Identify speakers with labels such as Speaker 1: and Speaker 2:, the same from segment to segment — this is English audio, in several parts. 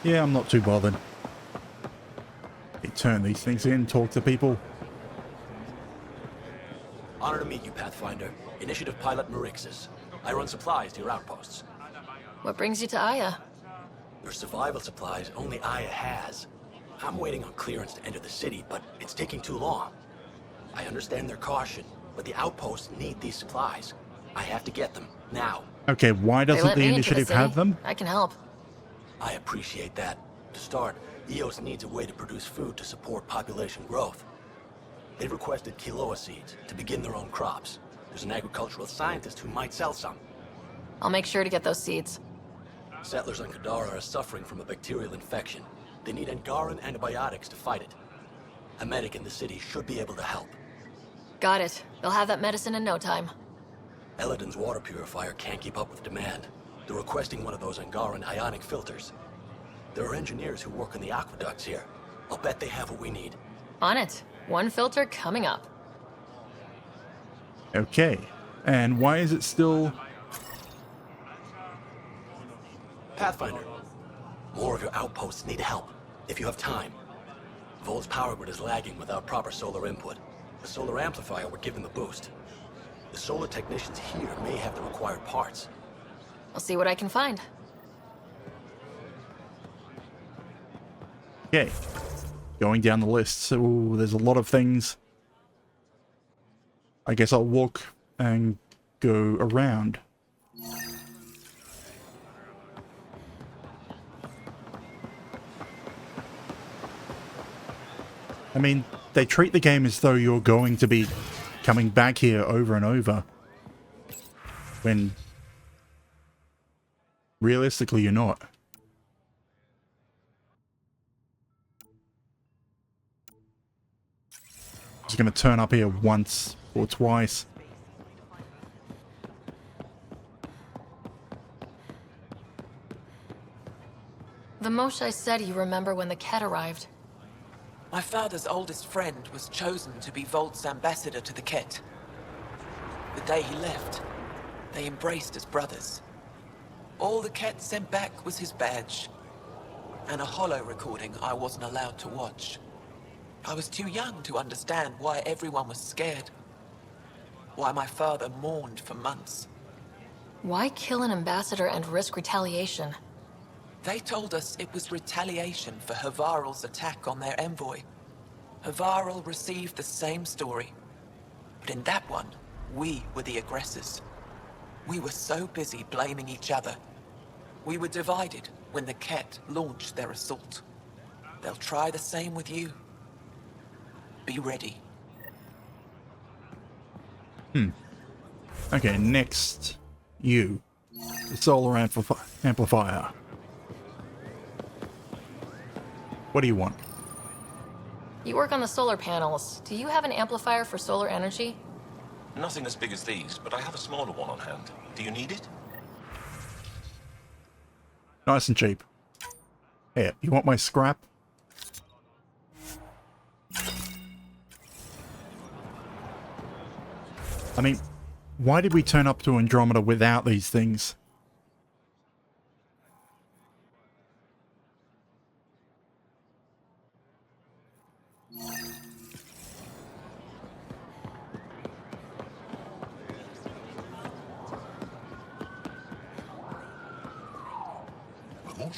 Speaker 1: Yeah, I'm not too bothered. They turn these things in, talk to people.
Speaker 2: Honor to meet you, Pathfinder. Initiative Pilot Marixus. I run supplies to your outposts.
Speaker 3: What brings you to Aya?
Speaker 2: There's survival supplies only Aya has. I'm waiting on clearance to enter the city, but it's taking too long. I understand their caution, but the outposts need these supplies. I have to get them, now.
Speaker 1: Okay, why
Speaker 3: They
Speaker 1: doesn't
Speaker 3: let
Speaker 1: the
Speaker 3: me into the
Speaker 1: initiative
Speaker 3: city.
Speaker 1: have them?
Speaker 3: I can help.
Speaker 2: I appreciate that. To start, EOS needs a way to produce food to support population growth. They've requested quinoa seeds to begin their own crops. There's an agricultural scientist who might sell some.
Speaker 3: I'll make sure to get those seeds.
Speaker 2: Settlers on Kadara are suffering from a bacterial infection. They need Angaran antibiotics to fight it. A medic in the city should be able to help.
Speaker 3: Got it. They'll have that medicine in no time.
Speaker 2: Eladin's water purifier can't keep up with demand. They're requesting one of those Angaran ionic filters. There are engineers who work on the aqueducts here. I'll bet they have what we need.
Speaker 3: On it. One filter coming up.
Speaker 1: Okay. And why is it still...
Speaker 2: Pathfinder, more of your outposts need help, if you have time. Vol's power grid is lagging without proper solar input. The solar amplifier would give them the boost. The solar technicians here may have the required parts.
Speaker 3: I'll see what I can find.
Speaker 1: Okay. Going down the list. So there's a lot of things. I guess I'll walk and go around. I mean, they treat the game as though you're going to be coming back here over and over. When realistically you're not. Just gonna turn up here once or twice.
Speaker 3: The Moshae said you remember when the Ket arrived.
Speaker 4: My father's oldest friend was chosen to be Volt's ambassador to the Ket. The day he left, they embraced as brothers. All the Ket sent back was his badge, and a holo recording I wasn't allowed to watch. I was too young to understand why everyone was scared. Why my father mourned for months.
Speaker 3: Why kill an ambassador and risk retaliation?
Speaker 4: They told us it was retaliation for Havarl's attack on their envoy. Havarl received the same story. But in that one, we were the aggressors. We were so busy blaming each other. We were divided when the Ket launched their assault. They'll try the same with you. Be ready.
Speaker 1: Okay, next. You. The solar amplifier. What do you want?
Speaker 3: You work on the solar panels. Do you have an amplifier for solar energy?
Speaker 5: Nothing as big as these, but I have a smaller one on hand. Do you need it?
Speaker 1: Nice and cheap. Here, you want my scrap? I mean, why did we turn up to Andromeda without these things?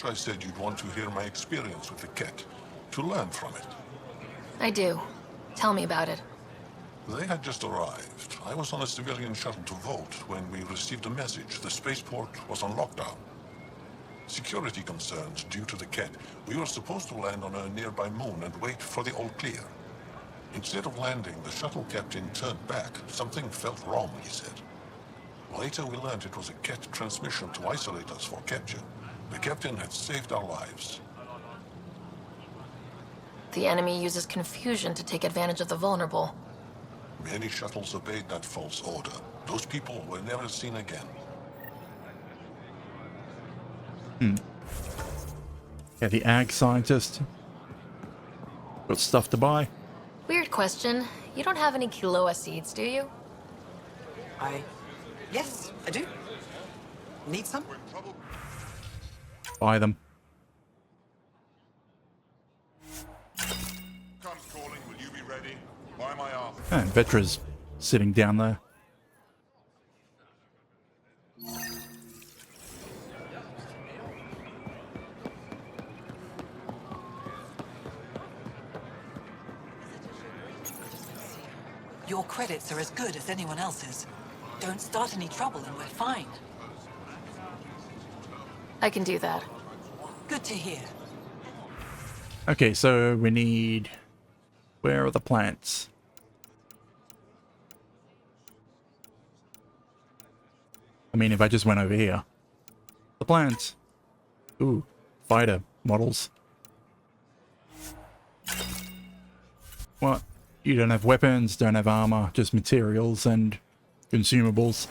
Speaker 6: I said you'd want to hear my experience with the Ket, to learn from it.
Speaker 3: I do. Tell me about it.
Speaker 6: They had just arrived. I was on a civilian shuttle to Volt when we received a message. The spaceport was on lockdown. Security concerns due to the Ket. We were supposed to land on a nearby moon and wait for the all clear. Instead of landing, the shuttle captain turned back. Something felt wrong, he said. Later we learned it was a Ket transmission to isolate us for capture. The captain had saved our lives.
Speaker 3: The enemy uses confusion to take advantage of the vulnerable.
Speaker 6: Many shuttles obeyed that false order. Those people were never seen again.
Speaker 1: Yeah, the ag scientist. Got stuff to buy.
Speaker 3: Weird question. You don't have any quinoa seeds, do you?
Speaker 4: Yes, I do. Need some?
Speaker 1: Buy them. And Vetra's sitting down there.
Speaker 7: Your credits are as good as anyone else's. Don't start any trouble and we're fine.
Speaker 3: I can do that.
Speaker 7: Good to hear.
Speaker 1: Okay, so we need... Where are the plants? I mean, if I just went over here. The plants. Ooh, fighter models. What? You don't have weapons, don't have armor, just materials and consumables.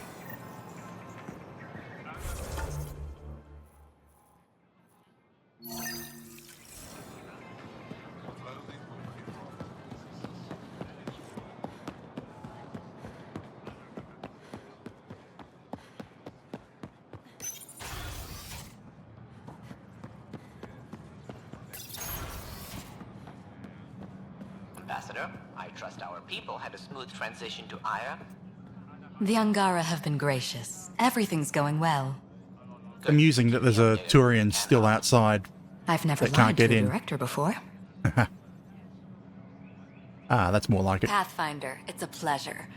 Speaker 8: Ambassador, I trust our people had a smooth transition to Aya.
Speaker 9: The Angara have been gracious. Everything's going well.
Speaker 1: Amusing that there's a Turian still outside.
Speaker 9: I've never
Speaker 1: That can't
Speaker 9: lied to
Speaker 1: get
Speaker 9: a
Speaker 1: in.
Speaker 9: director before.
Speaker 1: Ah, that's more like it.
Speaker 9: Pathfinder, it's a pleasure.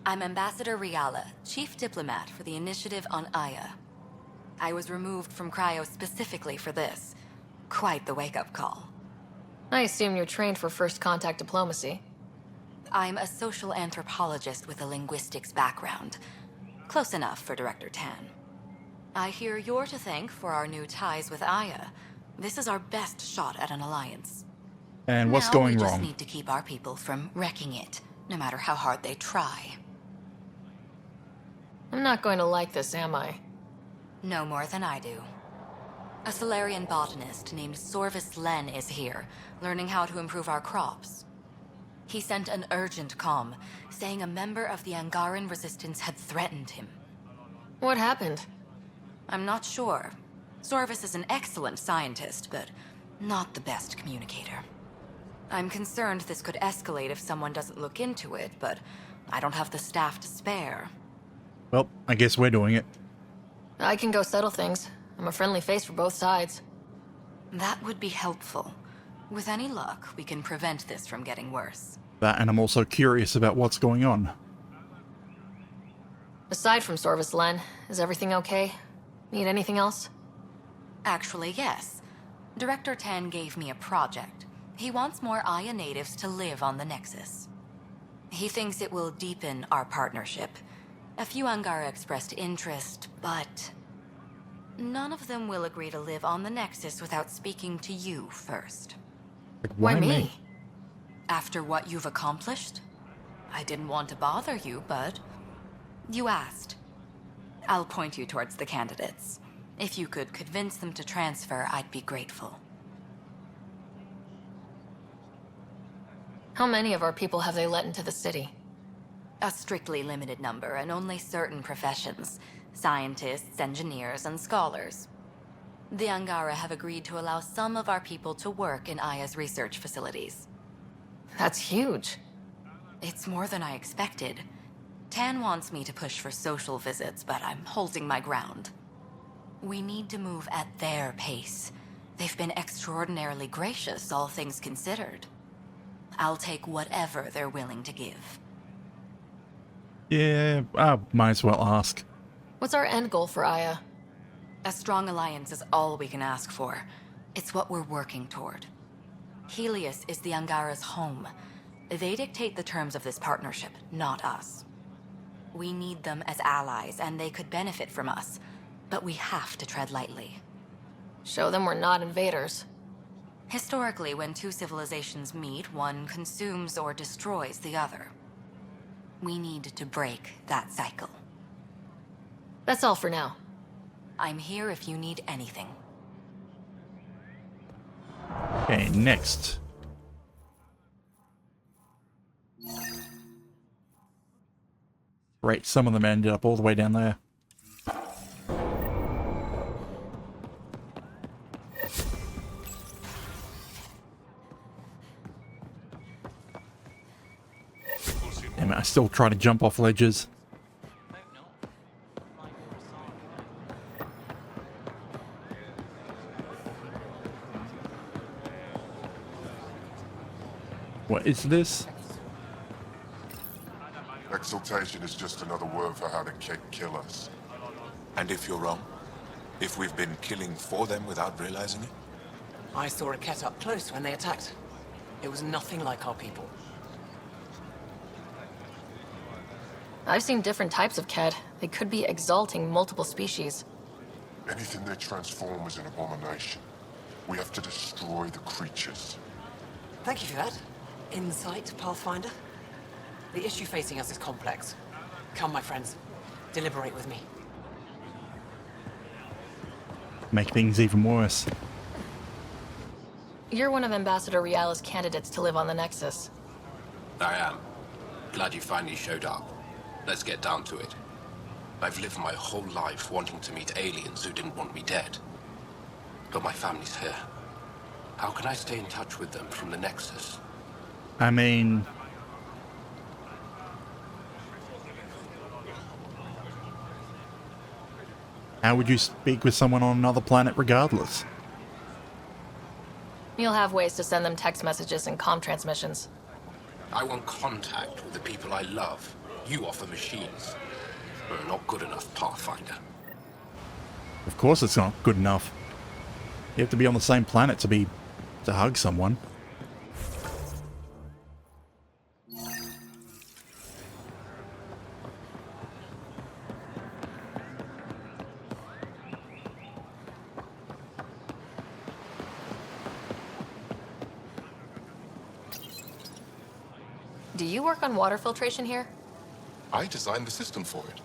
Speaker 9: I'm Ambassador Riala, Chief Diplomat for the Initiative on Aya. I was removed from Cryo specifically for this. Quite the wake-up call.
Speaker 3: I assume you're trained for first contact diplomacy.
Speaker 9: I'm a social anthropologist with a linguistics background. Close enough for Director Tan. I hear you're to thank for our new ties with Aya. This is our best shot at an alliance.
Speaker 1: And what's
Speaker 9: Now
Speaker 1: going
Speaker 9: we just
Speaker 1: wrong?
Speaker 9: need to keep our people from wrecking it, no matter how hard they try.
Speaker 3: I'm not going to like this, am I?
Speaker 9: No more than I do. A Solarian botanist named Sorvis Len is here, learning how to improve our crops. He sent an urgent comm, saying a member of the Angaran resistance had threatened him.
Speaker 3: What happened?
Speaker 9: I'm not sure. Sorvis is an excellent scientist, but not the best communicator. I'm concerned this could escalate if someone doesn't look into it, but I don't have the staff to spare.
Speaker 1: Well, I guess we're doing it.
Speaker 3: I can go settle things. I'm a friendly face for both sides.
Speaker 9: That would be helpful. With any luck, we can prevent this from getting worse.
Speaker 1: That, and I'm also curious about what's going on.
Speaker 3: Aside from Sorvis Len, is everything okay? Need anything else?
Speaker 9: Actually, yes. Director Tan gave me a project. He wants more Aya natives to live on the Nexus. He thinks it will deepen our partnership. A few Angara expressed interest, but none of them will agree to live on the Nexus without speaking to you first.
Speaker 1: Like,
Speaker 3: Why me?
Speaker 9: After what you've accomplished? I didn't want to bother you, but you asked. I'll point you towards the candidates. If you could convince them to transfer, I'd be grateful.
Speaker 3: How many of our people have they let into the city?
Speaker 9: A strictly limited number, and only certain professions. Scientists, engineers, and scholars. The Angara have agreed to allow some of our people to work in Aya's research facilities.
Speaker 3: That's huge.
Speaker 9: It's more than I expected. Tan wants me to push for social visits, but I'm holding my ground. We need to move at their pace. They've been extraordinarily gracious, all things considered. I'll take whatever they're willing to give.
Speaker 1: Yeah, I might as well ask.
Speaker 3: What's our end goal for Aya?
Speaker 9: A strong alliance is all we can ask for. It's what we're working toward. Helios is the Angara's home. They dictate the terms of this partnership, not us. We need them as allies, and they could benefit from us. But we have to tread lightly.
Speaker 3: Show them we're not invaders.
Speaker 9: Historically, when two civilizations meet, one consumes or destroys the other. We need to break that cycle.
Speaker 3: That's all for now.
Speaker 9: I'm here if you need anything.
Speaker 1: Okay, next. Right, some of them ended up all the way down there.
Speaker 6: People seem
Speaker 1: I still try to jump off ledges. What is this?
Speaker 10: Exaltation is just another word for how the Kett kill us.
Speaker 5: And if you're wrong? If we've been killing for them without realizing it?
Speaker 4: I saw a Kett up close when they attacked. It was nothing like our people.
Speaker 3: I've seen different types of Kett. They could be exalting multiple species.
Speaker 10: Anything they transform is an abomination. We have to destroy the creatures.
Speaker 4: Thank you for that. Insight, Pathfinder. The issue facing us is complex. Come, my friends. Deliberate with me.
Speaker 1: Make things even worse.
Speaker 3: You're one of Ambassador Riala's candidates to live on the Nexus.
Speaker 11: I am. Glad you finally showed up. Let's get down to it. I've lived my whole life wanting to meet aliens who didn't want me dead. But my family's here. How can I stay in touch with them from the Nexus?
Speaker 1: I mean... how would you speak with someone on another planet regardless?
Speaker 3: You'll have ways to send them text messages and comm transmissions.
Speaker 11: I want contact with the people I love. You offer machines. We're not good enough, Pathfinder.
Speaker 1: Of course it's not good enough. You have to be on the same planet to hug someone.
Speaker 3: Do you work on water filtration here?
Speaker 10: I designed the system for it.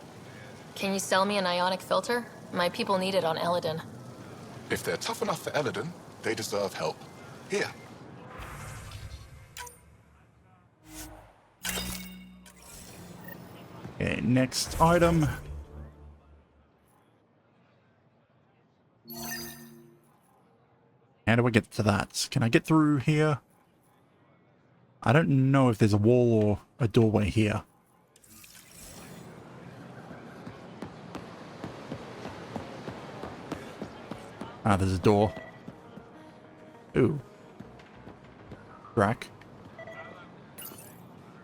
Speaker 3: Can you sell me an ionic filter? My people need it on Eladin.
Speaker 10: If they're tough enough for Eladin, they deserve help. Here.
Speaker 1: Okay, next item. How do I get to that? Can I get through here? I don't know if there's a wall or a doorway here. Ah, there's a door. Ooh. Drac.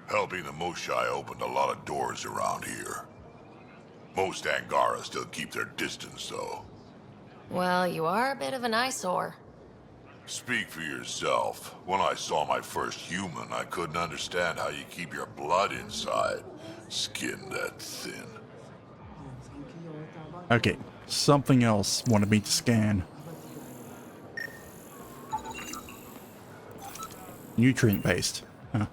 Speaker 12: Helping the Moshai opened a lot of doors around here. Most Angara still keep their distance, though.
Speaker 3: Well, you are a bit of an eyesore.
Speaker 12: Speak for yourself. When I saw my first human, I couldn't understand how you keep your blood inside. Skin that thin.
Speaker 1: Okay, something else wanted me to scan. Nutrient based. Huh.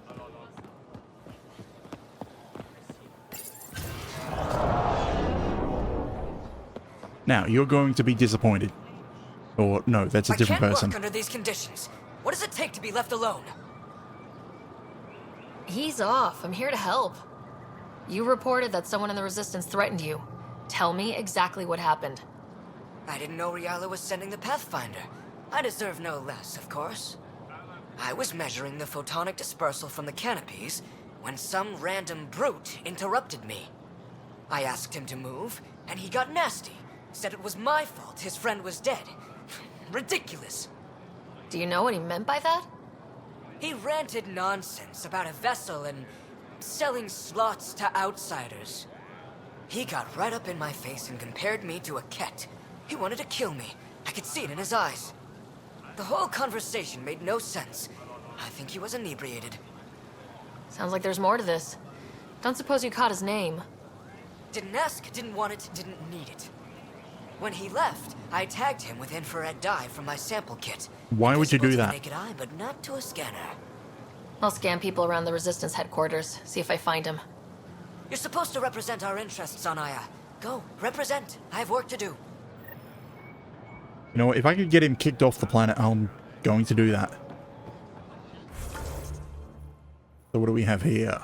Speaker 1: Now, you're going to be disappointed. Or, no, that's a different person.
Speaker 7: I can't work under these conditions. What does it take to be left alone?
Speaker 3: He's off. I'm here to help. You reported that someone in the Resistance threatened you. Tell me exactly what happened.
Speaker 7: I didn't know Ryder was sending the Pathfinder. I deserve no less, of course. I was measuring the photonic dispersal from the canopies when some random brute interrupted me. I asked him to move, and he got nasty. Said it was my fault his friend was dead. Ridiculous.
Speaker 3: Do you know what he meant by that?
Speaker 7: He ranted nonsense about a vessel and selling slots to outsiders. He got right up in my face and compared me to a Kett. He wanted to kill me. I could see it in his eyes. The whole conversation made no sense. I think he was inebriated.
Speaker 3: Sounds like there's more to this. Don't suppose you caught his name.
Speaker 7: Didn't ask, didn't want it, didn't need it. When he left, I tagged him with infrared dye from my sample kit.
Speaker 1: Why would you do that?
Speaker 7: Naked eye, but not to a scanner.
Speaker 3: I'll scan people around the Resistance headquarters, see if I find him.
Speaker 7: You're supposed to represent our interests on Aya. Go, represent. I have work to do.
Speaker 1: You know what, if I could get him kicked off the planet, I'm going to do that. So what do we have here?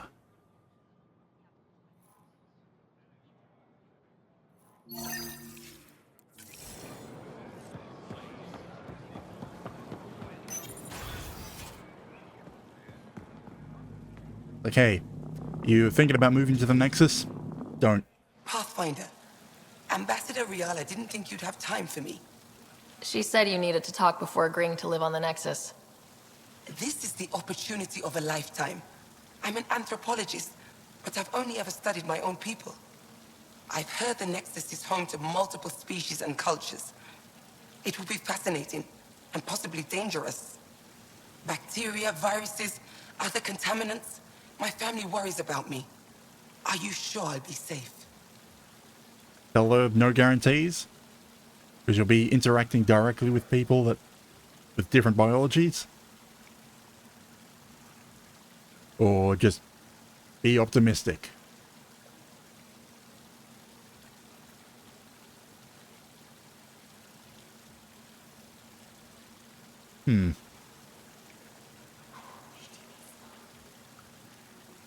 Speaker 1: Okay, You thinking about moving to the Nexus? Don't.
Speaker 13: Pathfinder, Ambassador Riala didn't think you'd have time for me.
Speaker 3: She said you needed to talk before agreeing to live on the Nexus.
Speaker 13: This is the opportunity of a lifetime. I'm an anthropologist, but I've only ever studied my own people. I've heard the Nexus is home to multiple species and cultures. It will be fascinating and possibly dangerous. Bacteria, viruses, other contaminants. My family worries about me. Are you sure I'll be safe?
Speaker 1: Tell her no guarantees. Because you'll be interacting directly with people with different biologies. Or just be optimistic.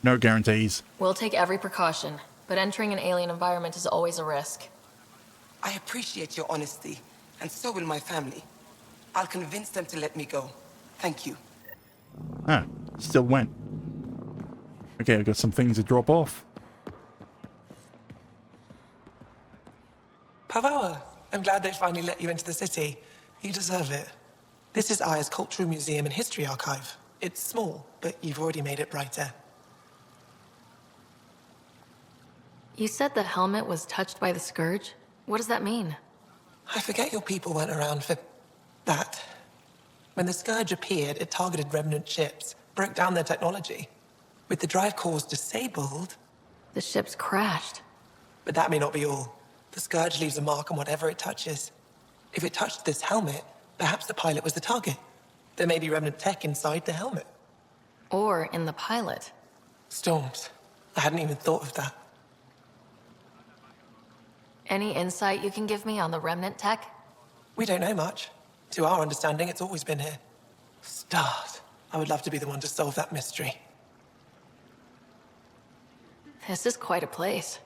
Speaker 1: No guarantees.
Speaker 3: We'll take every precaution, but entering an alien environment is always a risk.
Speaker 13: I appreciate your honesty, and so will my family. I'll convince them to let me go. Thank you.
Speaker 1: Ah, still went. Okay, I've got some things to drop off.
Speaker 14: Pavawa, I'm glad they finally let you into the city. You deserve it. This is Aya's Cultural Museum and History Archive. It's small, but you've already made it brighter.
Speaker 3: You said the helmet was touched by the Scourge? What does that mean?
Speaker 14: I forget your people weren't around for that. When the Scourge appeared, it targeted remnant ships, broke down their technology. With the drive cores disabled...
Speaker 3: The ships crashed.
Speaker 14: But that may not be all. The Scourge leaves a mark on whatever it touches. If it touched this helmet, perhaps the pilot was the target. There may be remnant tech inside the helmet.
Speaker 3: Or in the pilot.
Speaker 14: Storms. I hadn't even thought of that.
Speaker 3: Any insight you can give me on the remnant tech?
Speaker 14: We don't know much. To our understanding, it's always been here. Stars. I would love to be the one to solve that mystery.
Speaker 3: This is quite a place.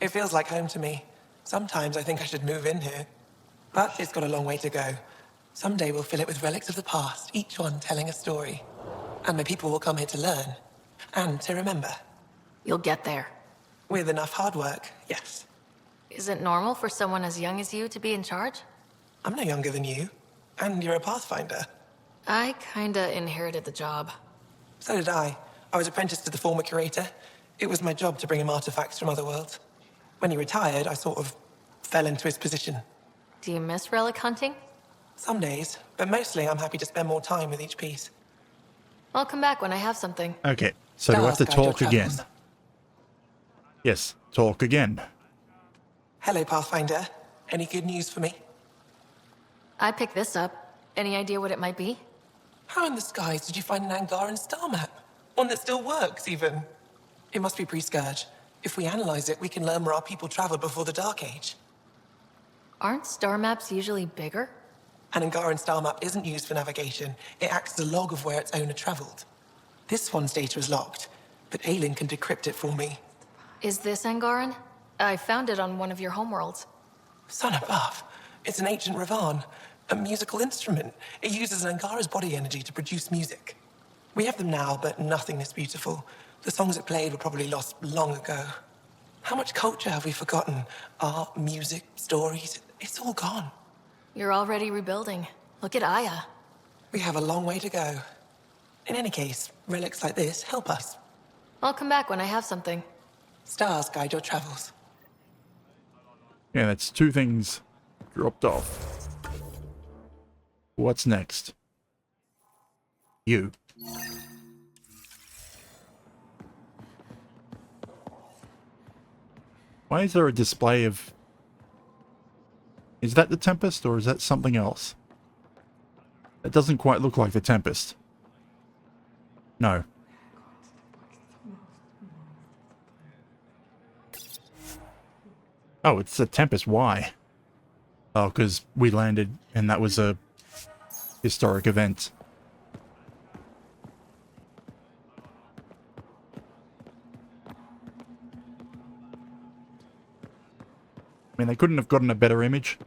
Speaker 14: It feels like home to me. Sometimes I think I should move in here. But it's got a long way to go. Someday we'll fill it with relics of the past, each one telling a story. And my people will come here to learn. And to remember.
Speaker 3: You'll get there.
Speaker 14: With enough hard work, yes.
Speaker 3: Is it normal for someone as young as you to be in charge?
Speaker 14: I'm no younger than you. And you're a Pathfinder.
Speaker 3: I kinda inherited the job.
Speaker 14: So did I. I was apprenticed to the former curator. It was my job to bring him artifacts from other worlds. When he retired, I sort of fell into his position.
Speaker 3: Do you miss relic hunting?
Speaker 14: Some days, but mostly I'm happy to spend more time with each piece.
Speaker 3: I'll come back when I have something.
Speaker 1: Okay, so do I have to talk again? Yes, talk again.
Speaker 14: Hello, Pathfinder. Any good news for me?
Speaker 3: I picked this up. Any idea what it might be?
Speaker 14: How in the skies did you find an Angaran star map? One that still works, even. It must be pre-Scourge. If we analyze it, we can learn where our people traveled before the Dark Age.
Speaker 3: Aren't star maps usually bigger?
Speaker 14: An Angaran star map isn't used for navigation. It acts as a log of where its owner traveled. This one's data is locked, but Aelin can decrypt it for me.
Speaker 3: Is this Angaran? I found it on one of your homeworlds.
Speaker 14: Sun above. It's an ancient Ravan, a musical instrument. It uses Angara's body energy to produce music. We have them now, but nothing this beautiful. The songs it played were probably lost long ago. How much culture have we forgotten? Art, music, stories, it's all gone.
Speaker 3: You're already rebuilding. Look at Aya.
Speaker 14: We have a long way to go. In any case, relics like this help us.
Speaker 3: I'll come back when I have something.
Speaker 14: Stars guide your travels.
Speaker 1: Yeah, that's two things dropped off. What's next? You. Why is there a display of... Is that the Tempest, or is that something else? That doesn't quite look like the Tempest. No. Oh, it's the Tempest. Why? Oh, because we landed and that was a historic event. I mean, they couldn't have gotten a better image.